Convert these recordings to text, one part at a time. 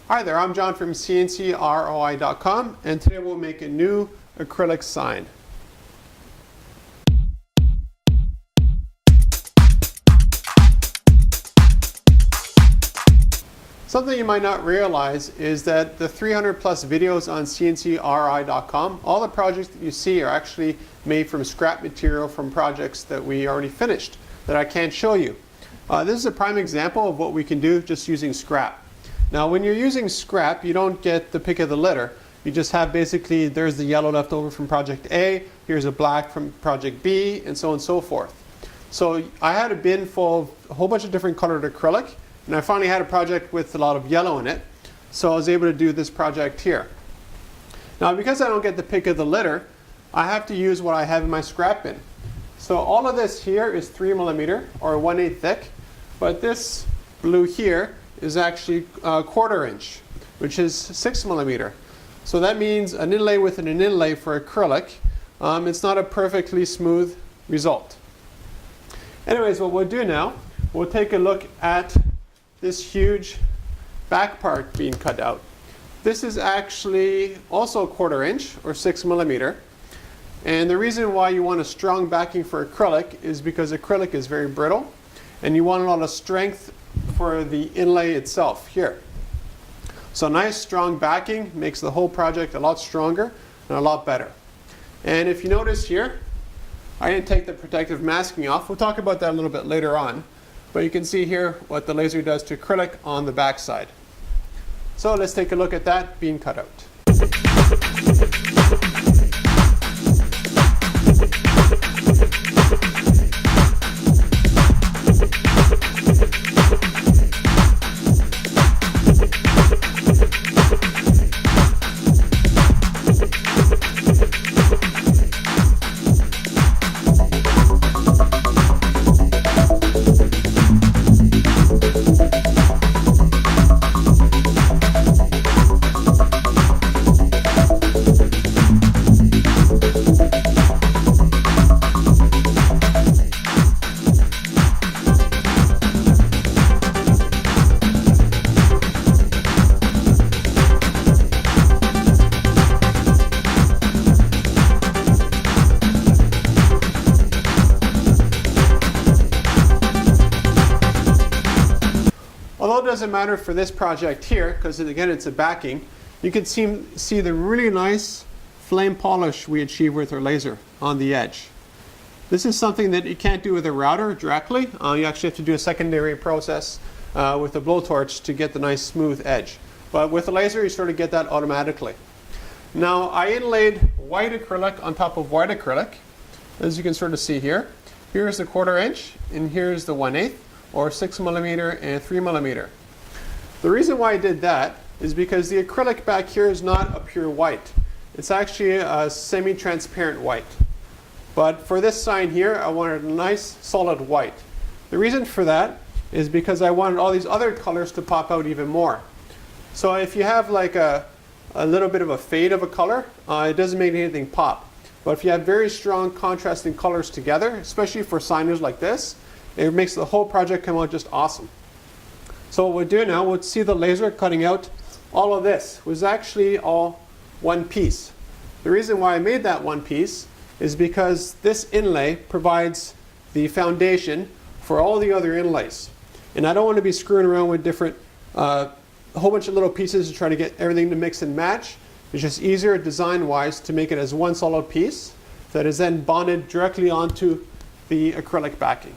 Hi there, I'm John from CNCKing.com, and today we'll make a new acrylic sign. Something you might not realize is that the 300 plus videos on CNCKing.com, all the projects that you see are actually made from scrap material from projects that we already finished that I can't show you. This is a prime example of what we can do just using scrap. Now when you're using scrap, you don't get the pick of the litter. You just have basically, there's the yellow left over from project A, here's a black from project B, and so on and so forth. So I had a bin full of a whole bunch of different colored acrylic, and I finally had a project with a lot of yellow in it, so I was able to do this project here. Now because I don't get the pick of the litter, I have to use what I have in my scrap bin. So all of this here is 3mm or 1/8 thick, but this blue here is actually a 1/4 inch, which is 6mm. So that means an inlay with an inlay for acrylic. It's not a perfectly smooth result. Anyways, what we'll do now, we'll take a look at this huge back part being cut out. This is actually also a 1/4 inch or 6mm. And the reason why you want a strong backing for acrylic is because acrylic is very brittle and you want a lot of strength for the inlay itself here. So nice strong backing makes the whole project a lot stronger and a lot better. And if you notice here, I didn't take the protective masking off. We'll talk about that a little bit later on. But you can see here what the laser does to acrylic on the back side. So let's take a look at that being cut out. Although it doesn't matter for this project here, because again it's a backing, you can see the really nice flame polish we achieve with our laser on the edge. This is something that you can't do with a router directly. You actually have to do a secondary process with a blowtorch to get the nice smooth edge. But with a laser you sort of get that automatically. Now I inlaid white acrylic on top of white acrylic, as you can sort of see here. Here's the 1/4 inch and here's the 1/8 or 6mm and 3mm. The reason why I did that is because the acrylic back here is not a pure white. It's actually a semi-transparent white. But for this sign here, I wanted a nice solid white. The reason for that is because I wanted all these other colors to pop out even more. So if you have like a little bit of a fade of a color, it doesn't make anything pop. But if you have very strong contrasting colors together, especially for signers like this, it makes the whole project come out just awesome. So what we'll do now, we'll see the laser cutting out all of this. It was actually all one piece. The reason why I made that one piece is because this inlay provides the foundation for all the other inlays. And I don't want to be screwing around with different, a whole bunch of little pieces to try to get everything to mix and match. It's just easier design-wise to make it as one solid piece that is then bonded directly onto the acrylic backing.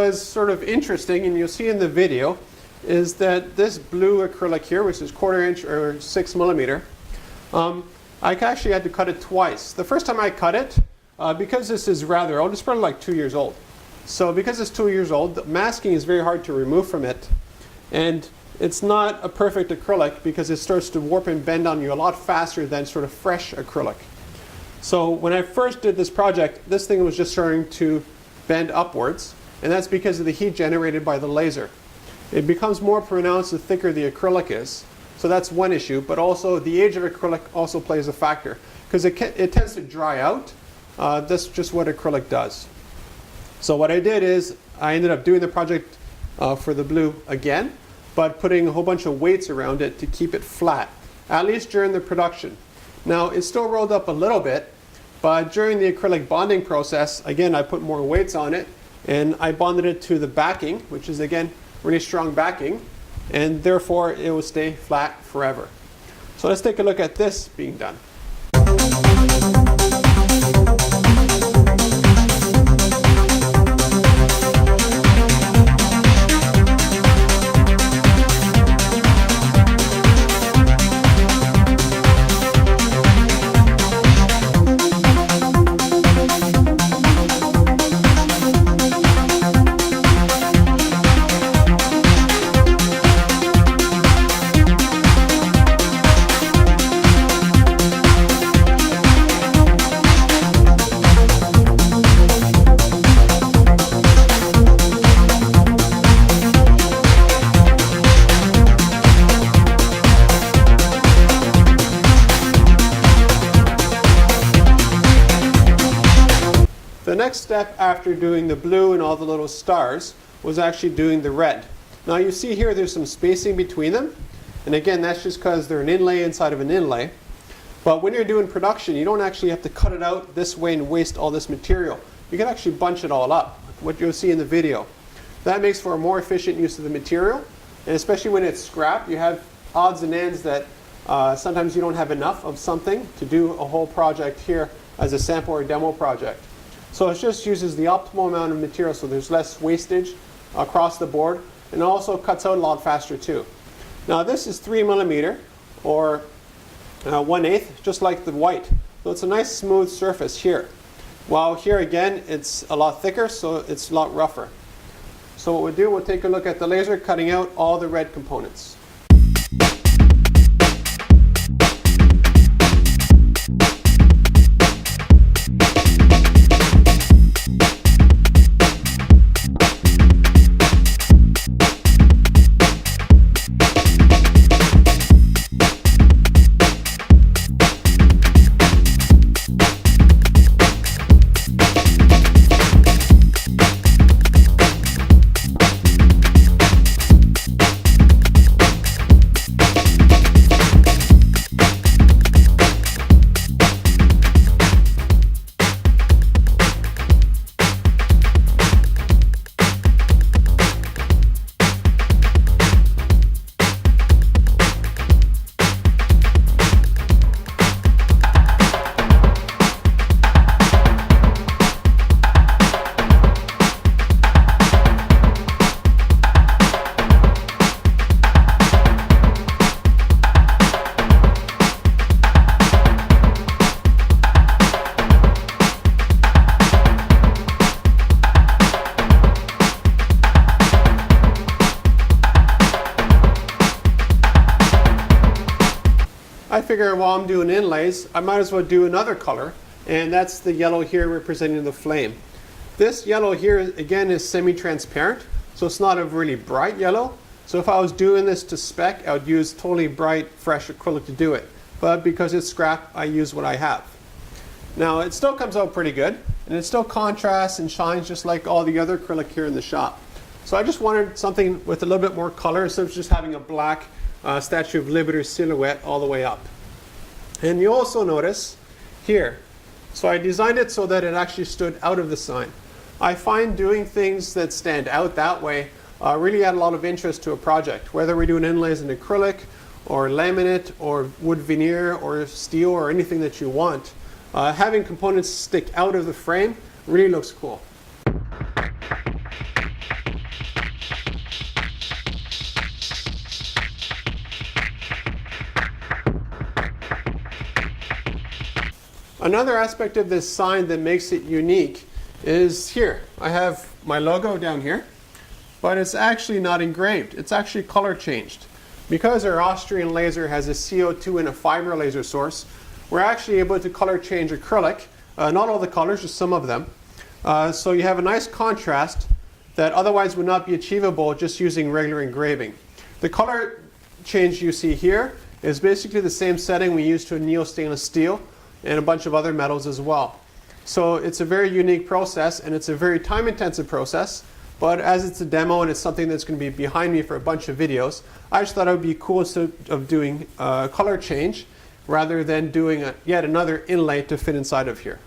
was sort of interesting, and you'll see in the video, is that this blue acrylic here, which is 1/4 inch or 6 millimeter, I actually had to cut it twice. The first time I cut it, because this is rather old, it's probably like 2 years old. So because it's 2 years old, the masking is very hard to remove from it. And it's not a perfect acrylic because it starts to warp and bend on you a lot faster than sort of fresh acrylic. So when I first did this project, this thing was just starting to bend upwards, and that's because of the heat generated by the laser. It becomes more pronounced the thicker the acrylic is. So that's one issue, but also the age of acrylic also plays a factor because it tends to dry out. That's just what acrylic does. So what I did is I ended up doing the project for the blue again, but putting a whole bunch of weights around it to keep it flat, at least during the production. Now it still rolled up a little bit, but during the acrylic bonding process, again, I put more weights on it and I bonded it to the backing, which is again really strong backing, and therefore it will stay flat forever. So let's take a look at this being done. The next step after doing the blue and all the little stars was actually doing the red. Now you see here there's some spacing between them, and again that's just because they're an inlay inside of an inlay. But when you're doing production, you don't actually have to cut it out this way and waste all this material. You can actually bunch it all up, what you'll see in the video. That makes for a more efficient use of the material, and especially when it's scrap, you have odds and ends that sometimes you don't have enough of something to do a whole project here as a sample or demo project. So it just uses the optimal amount of material so there's less wastage across the board, and it also cuts out a lot faster too. Now this is 3 millimeter or 1/8, just like the white. So it's a nice smooth surface here. While here again it's a lot thicker, so it's a lot rougher. So what we'll do, we'll take a look at the laser cutting out all the red components. I figure while I'm doing inlays, I might as well do another color, and that's the yellow here representing the flame. This yellow here, again, is semi-transparent, so it's not a really bright yellow. So if I was doing this to spec, I would use totally bright, fresh acrylic to do it. But because it's scrap, I use what I have. Now, it still comes out pretty good, and it still contrasts and shines just like all the other acrylic here in the shop. So I just wanted something with a little bit more color instead of just having a black Statue of Liberty silhouette all the way up. And you also notice here, so I designed it so that it actually stood out of the sign. I find doing things that stand out that way really add a lot of interest to a project, whether we're doing inlays in acrylic or laminate or wood veneer or steel or anything that you want. Having components stick out of the frame really looks cool. Another aspect of this sign that makes it unique is here. I have my logo down here, but it's actually not engraved. It's actually color changed. Because our Austrian laser has a CO2 and a fiber laser source, we're actually able to color change acrylic. Not all the colors, just some of them. So you have a nice contrast that otherwise would not be achievable just using regular engraving. The color change you see here is basically the same setting we use to anneal stainless steel and a bunch of other metals as well. So it's a very unique process, and it's a very time-intensive process. But as it's a demo and it's something that's going to be behind me for a bunch of videos, I just thought it would be cool instead of doing a color change rather than doing yet another inlay to fit inside of here.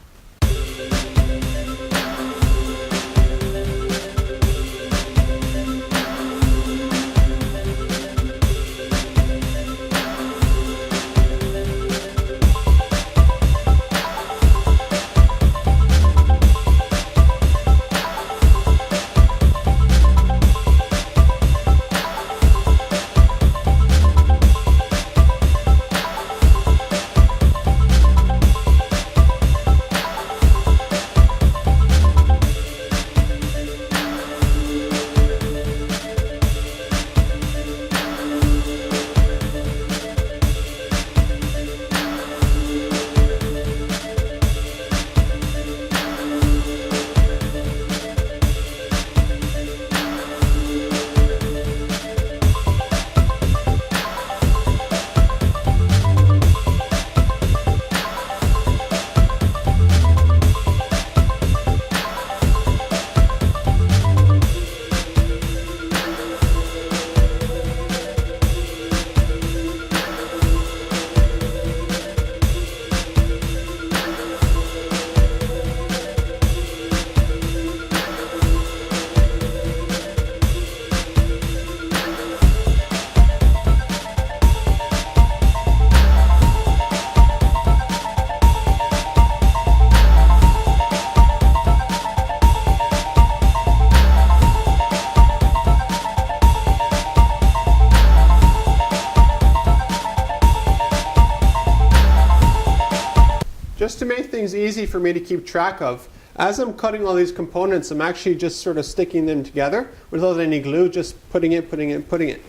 Just to make things easy for me to keep track of, as I'm cutting all these components, I'm actually just sort of sticking them together without any glue, just putting it.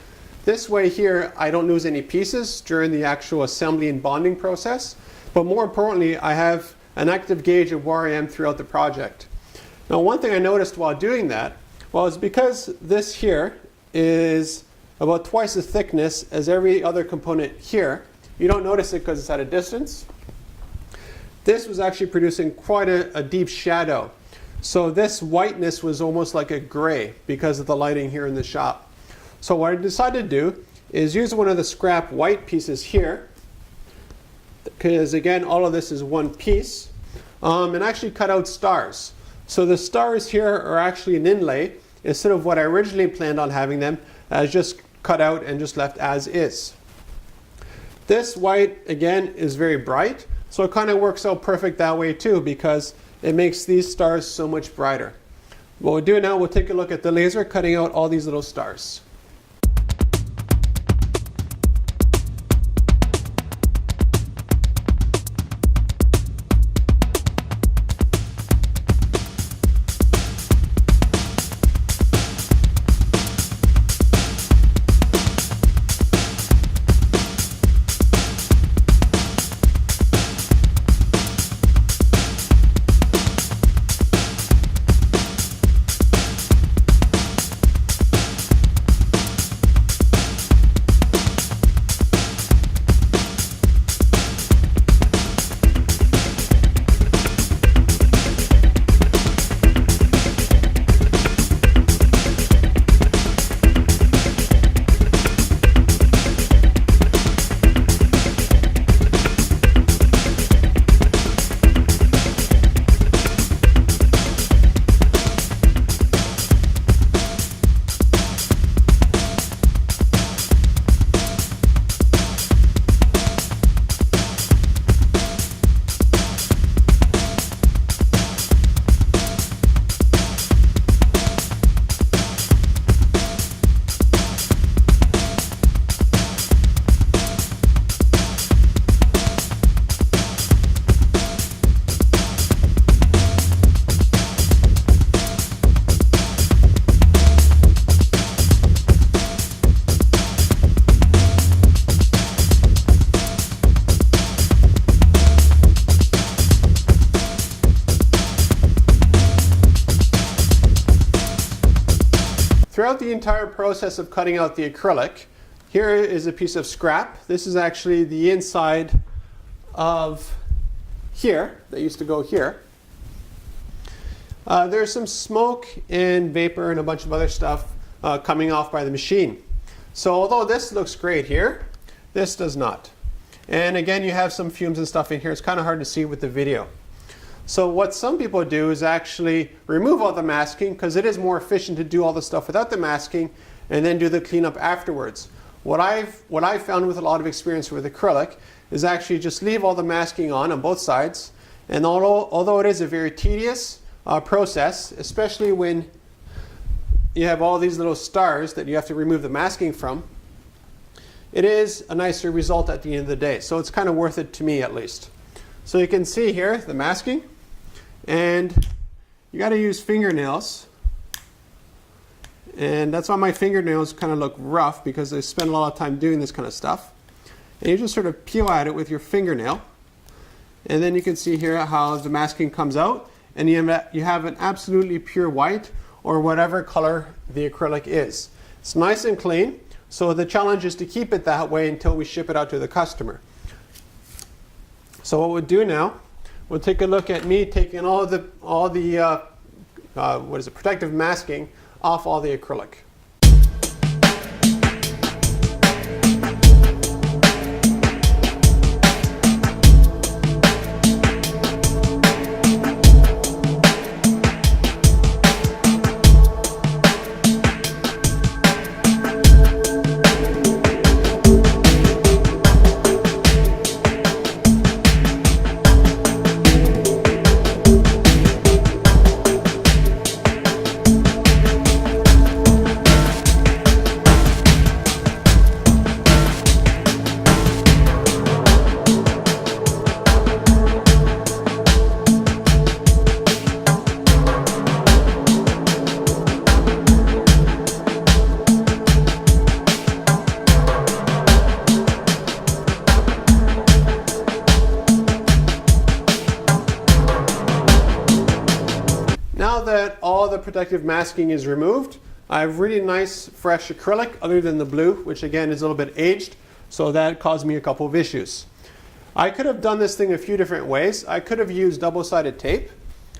This way here, I don't lose any pieces during the actual assembly and bonding process. But more importantly, I have an active gauge of where I am throughout the project. Now, one thing I noticed while doing that, well, is because this here is about twice the thickness as every other component here, you don't notice it because it's at a distance. This was actually producing quite a deep shadow. So this whiteness was almost like a gray because of the lighting here in the shop. So what I decided to do is use one of the scrap white pieces here, because again, all of this is one piece, and actually cut out stars. So the stars here are actually an inlay instead of what I originally planned on having them as just cut out and just left as is. This white, again, is very bright. So it kind of works out perfect that way too, because it makes these stars so much brighter. What we'll do now, we'll take a look at the laser cutting out all these little stars. throughout the entire process of cutting out the acrylic, here is a piece of scrap. This is actually the inside of here that used to go here. There's some smoke and vapor and a bunch of other stuff coming off by the machine. So although this looks great here, this does not. And again, you have some fumes and stuff in here. It's kind of hard to see with the video. So what some people do is actually remove all the masking, because it is more efficient to do all the stuff without the masking and then do the cleanup afterwards. What I've found with a lot of experience with acrylic is actually just leave all the masking on both sides. And although it is a very tedious process, especially when you have all these little stars that you have to remove the masking from, it is a nicer result at the end of the day. So it's kind of worth it to me, at least. So you can see here the masking, and you got to use fingernails. And that's why my fingernails kind of look rough, because I spend a lot of time doing this kind of stuff. And you just sort of peel at it with your fingernail. And then you can see here how the masking comes out, and you have an absolutely pure white, or whatever color the acrylic is. It's nice and clean, so the challenge is to keep it that way until we ship it out to the customer. So what we'll do now, we'll take a look at me taking all the protective masking off all the acrylic. Now that all the protective masking is removed, I have really nice fresh acrylic, other than the blue, which again is a little bit aged, so that caused me a couple of issues. I could have done this thing a few different ways. I could have used double-sided tape.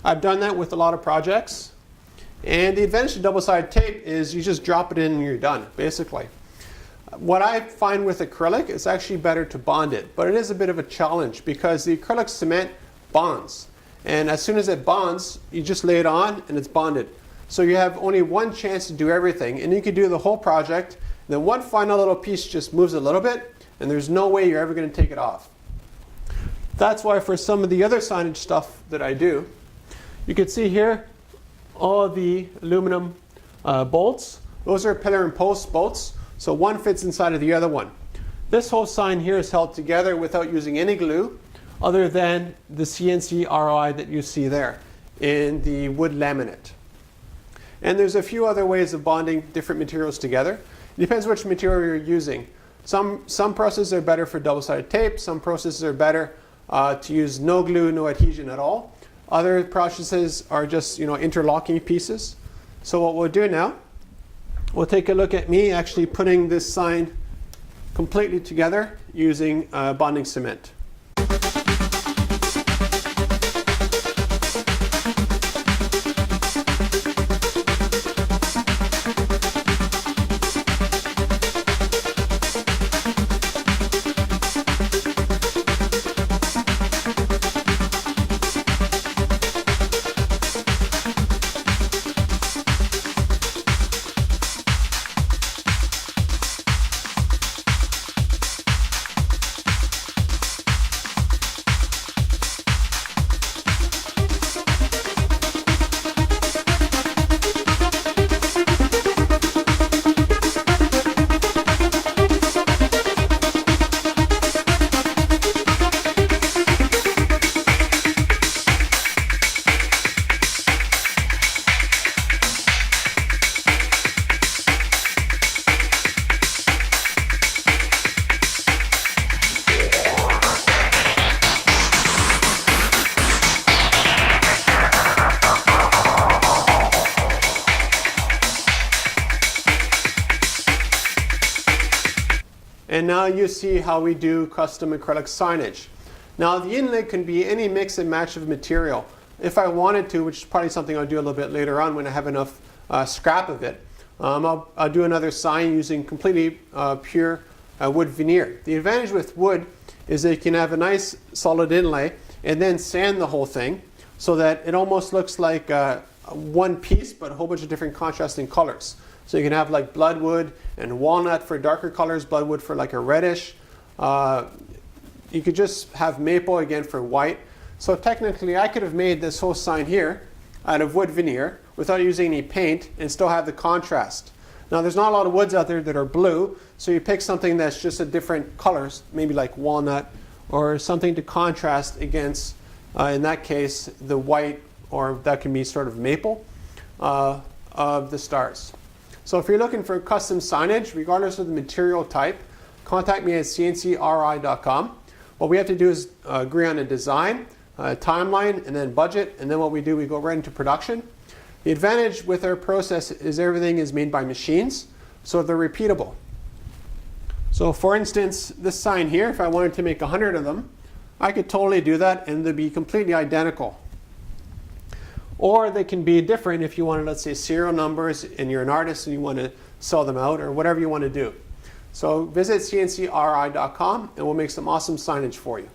I've done that with a lot of projects. And the advantage of double-sided tape is you just drop it in and you're done, basically. What I find with acrylic, it's actually better to bond it, but it is a bit of a challenge because the acrylic cement bonds. And as soon as it bonds, you just lay it on and it's bonded. So you have only one chance to do everything, and you can do the whole project. Then one final little piece just moves a little bit, and there's no way you're ever going to take it off. That's why for some of the other signage stuff that I do, you can see here all the aluminum bolts. Those are pillar and post bolts, so one fits inside of the other one. This whole sign here is held together without using any glue, other than the CNC ROI that you see there in the wood laminate. And there's a few other ways of bonding different materials together. It depends which material you're using. Some processes are better for double-sided tape. Some processes are better to use no glue, no adhesion at all. Other processes are just interlocking pieces. So what we'll do now, we'll take a look at me actually putting this sign completely together using bonding cement. And now you see how we do custom acrylic signage. Now the inlay can be any mix and match of material. If I wanted to, which is probably something I'll do a little bit later on when I have enough scrap of it, I'll do another sign using completely pure wood veneer. The advantage with wood is that you can have a nice solid inlay and then sand the whole thing so that it almost looks like one piece but a whole bunch of different contrasting colors. So you can have like bloodwood and walnut for darker colors, bloodwood for like a reddish. You could just have maple again for white. So technically I could have made this whole sign here out of wood veneer without using any paint and still have the contrast. Now there's not a lot of woods out there that are blue, so you pick something that's just a different colors, maybe like walnut or something to contrast against, in that case, the white, or that can be sort of maple of the stars. So if you're looking for custom signage, regardless of the material type, contact me at CNCKing.com. What we have to do is agree on a design, a timeline, and then budget, and then what we do, we go right into production. The advantage with our process is everything is made by machines, so they're repeatable. So for instance, this sign here, if I wanted to make 100 of them, I could totally do that and they'd be completely identical. Or they can be different if you wanted, let's say, serial numbers and you're an artist and you want to sell them out or whatever you want to do. So visit CNCKing.com and we'll make some awesome signage for you.